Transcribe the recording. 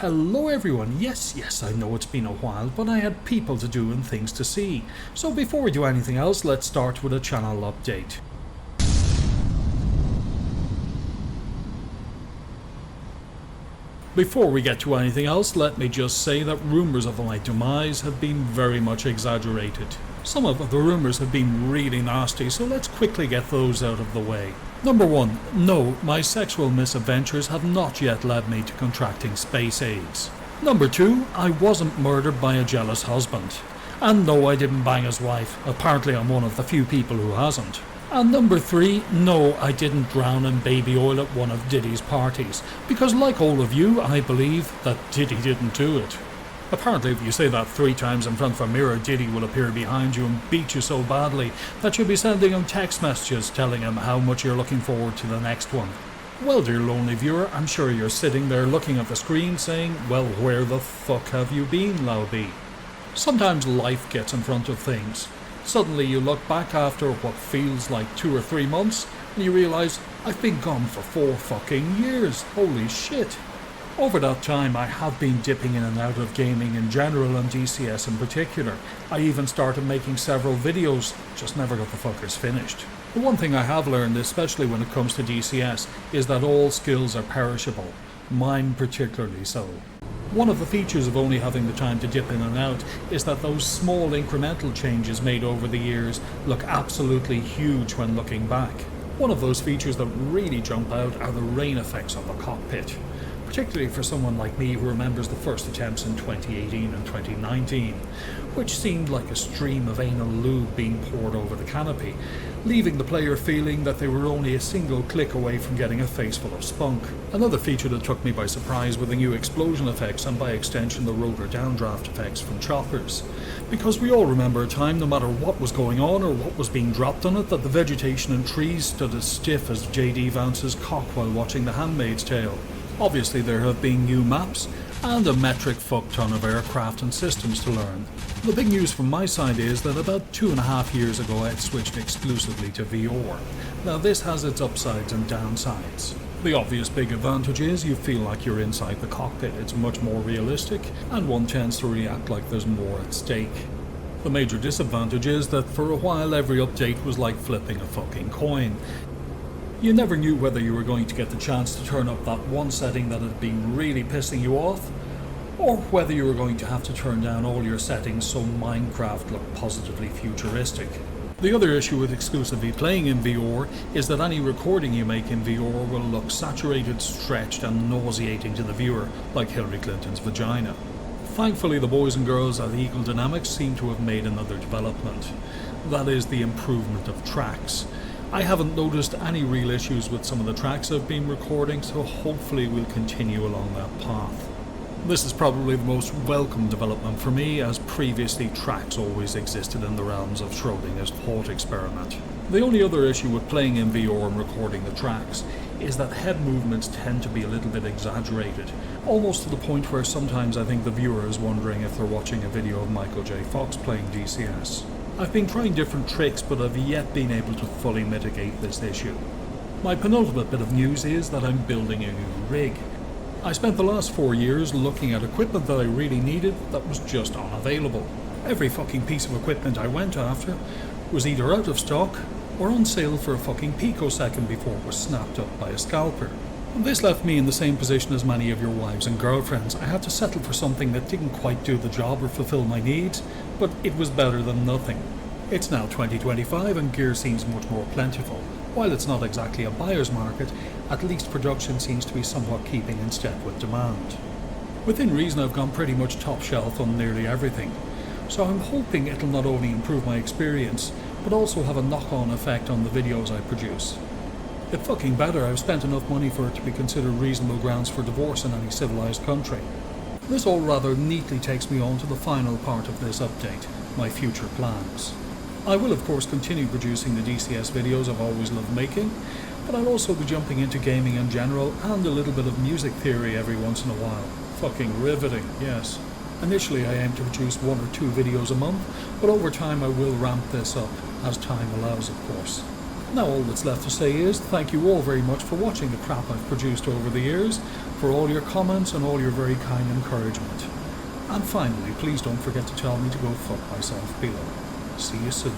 Hello everyone, yes, I know it's been a while, but I had people to do and things to see. So before we do anything else, let's start with a channel update. Before we get to anything else, let me just say that rumours of my demise have been very much exaggerated. Some of the rumours have been really nasty, so let's quickly get those out of the way. Number 1. No, my sexual misadventures have not yet led me to contracting space AIDS. Number 2. I wasn't murdered by a jealous husband. And no, I didn't bang his wife. Apparently I'm one of the few people who hasn't. And number 3, no, I didn't drown in baby oil at one of Diddy's parties, because like all of you, I believe that Diddy didn't do it. Apparently if you say that 3 times in front of a mirror, Diddy will appear behind you and beat you so badly that you'll be sending him text messages telling him how much you're looking forward to the next one. Well, dear lonely viewer, I'm sure you're sitting there looking at the screen saying, well, where the fuck have you been, Laobi? Sometimes life gets in front of things. Suddenly you look back after what feels like 2 or 3 months and you realise, I've been gone for 4 fucking years, holy shit. Over that time I have been dipping in and out of gaming in general and DCS in particular. I even started making several videos, just never got the fuckers finished. The one thing I have learned, especially when it comes to DCS, is that all skills are perishable, mine particularly so. One of the features of only having the time to dip in and out is that those small incremental changes made over the years look absolutely huge when looking back. One of those features that really jump out are the rain effects on the cockpit. Particularly for someone like me who remembers the first attempts in 2018 and 2019, which seemed like a stream of anal lube being poured over the canopy, leaving the player feeling that they were only a single click away from getting a face full of spunk. Another feature that took me by surprise were the new explosion effects and by extension the rotor downdraft effects from choppers. Because we all remember a time, no matter what was going on or what was being dropped on it, that the vegetation and trees stood as stiff as J.D. Vance's cock while watching The Handmaid's Tale. Obviously there have been new maps and a metric fuck ton of aircraft and systems to learn. The big news from my side is that about 2.5 years ago I had switched exclusively to VR. Now this has its upsides and downsides. The obvious big advantage is you feel like you're inside the cockpit, it's much more realistic and one tends to react like there's more at stake. The major disadvantage is that for a while every update was like flipping a fucking coin. You never knew whether you were going to get the chance to turn up that one setting that had been really pissing you off, or whether you were going to have to turn down all your settings so Minecraft looked positively futuristic. The other issue with exclusively playing in VR is that any recording you make in VR will look saturated, stretched and nauseating to the viewer, like Hillary Clinton's vagina. Thankfully the boys and girls at Eagle Dynamics seem to have made another development. That is the improvement of tracks. I haven't noticed any real issues with some of the tracks I've been recording, so hopefully we'll continue along that path. This is probably the most welcome development for me, as previously tracks always existed in the realms of Schrodinger's thought experiment. The only other issue with playing in VR and recording the tracks is that head movements tend to be a little bit exaggerated, almost to the point where sometimes I think the viewer is wondering if they're watching a video of Michael J. Fox playing DCS. I've been trying different tricks but have yet been able to fully mitigate this issue. My penultimate bit of news is that I'm building a new rig. I spent the last 4 years looking at equipment that I really needed that was just unavailable. Every fucking piece of equipment I went after was either out of stock or on sale for a fucking picosecond before it was snapped up by a scalper. This left me in the same position as many of your wives and girlfriends. I had to settle for something that didn't quite do the job or fulfill my needs, but it was better than nothing. It's now 2025 and gear seems much more plentiful. While it's not exactly a buyer's market, at least production seems to be somewhat keeping in step with demand. Within reason I've gone pretty much top shelf on nearly everything, so I'm hoping it'll not only improve my experience, but also have a knock-on effect on the videos I produce. If fucking better, I've spent enough money for it to be considered reasonable grounds for divorce in any civilized country. This all rather neatly takes me on to the final part of this update, my future plans. I will of course continue producing the DCS videos I've always loved making, but I'll also be jumping into gaming in general and a little bit of music theory every once in a while. Fucking riveting, yes. Initially I aim to produce 1 or 2 videos a month, but over time I will ramp this up, as time allows of course. Now all that's left to say is thank you all very much for watching the crap I've produced over the years, for all your comments and all your very kind encouragement. And finally, please don't forget to tell me to go fuck myself below. See you soon.